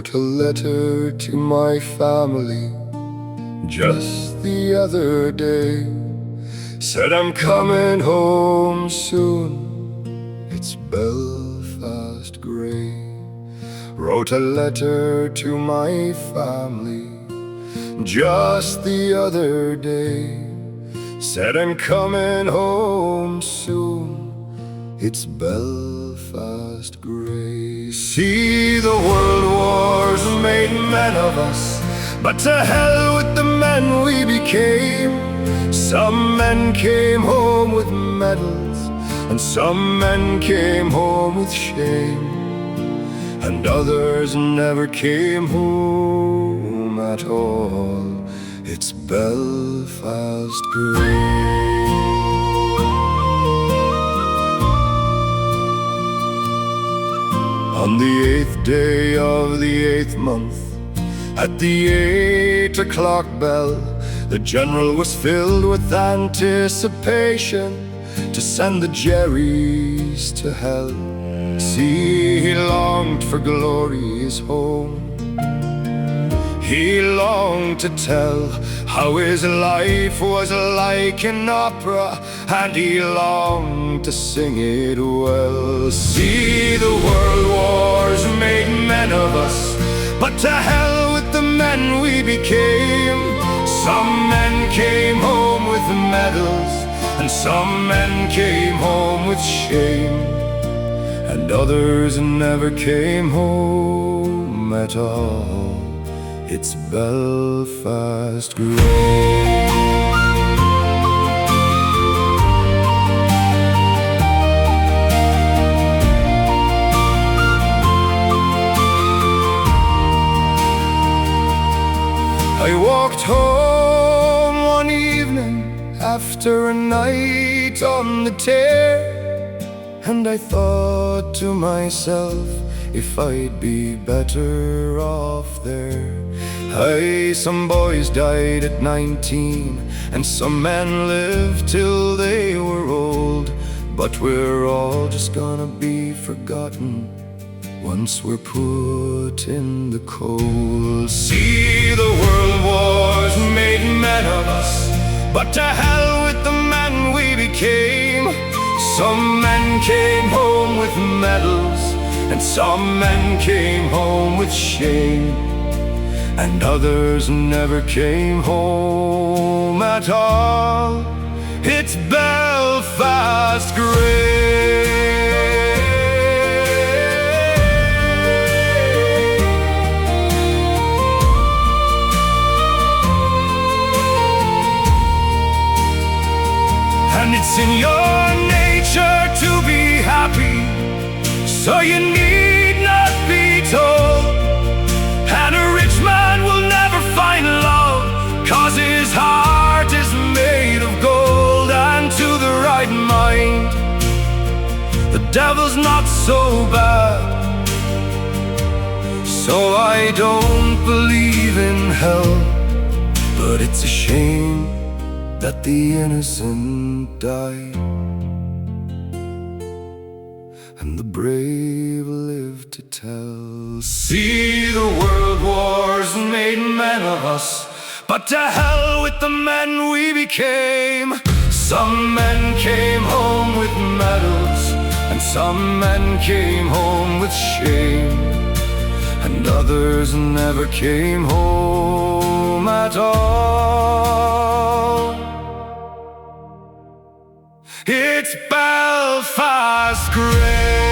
wrote a letter to my family just the other day. Said I'm coming home soon, it's Belfast grey. Wrote a letter to my family just the other day. Said I'm coming home soon, it's Belfast grey. See, the world wars made men of us, but to hell with the men we became. Some men came home with medals, and some men came home with shame, and others never came home at all. It's Belfast grey. On the 8th day of the 8th month, at the 8 o'clock bell, the general was filled with anticipation to send the Jerrys to hell. See, he longed for glory's home. He longed to tell how his life was like an opera, and he longed to sing it well. See, the world wars made men of us, but to hell with the men we became. Some men came home with medals, and some men came home with shame, and others never came home at all. It's Belfast grey. I walked home one evening after a night on the tear, and I thought to myself, if I'd be better off there. Aye, some boys died at 19, and some men lived till they were old, but we're all just gonna be forgotten once we're put in the cold. See, the world wars made men of us, but to hell with the men we became. Some men came home with medals, and some men came home with shame, and others never came home at all. It's Belfast grey. And it's in your nature to be happy, so you need not be told. And a rich man will never find love, 'cause his heart is made of gold. And to the right mind, the devil's not so bad. So I don't believe in hell, but it's a shame that the innocent died, and the brave live to tell. See, the world wars made men of us, but to hell with the men we became. Some men came home with medals, and some men came home with shame, and others never came home at all. It's Belfast grey.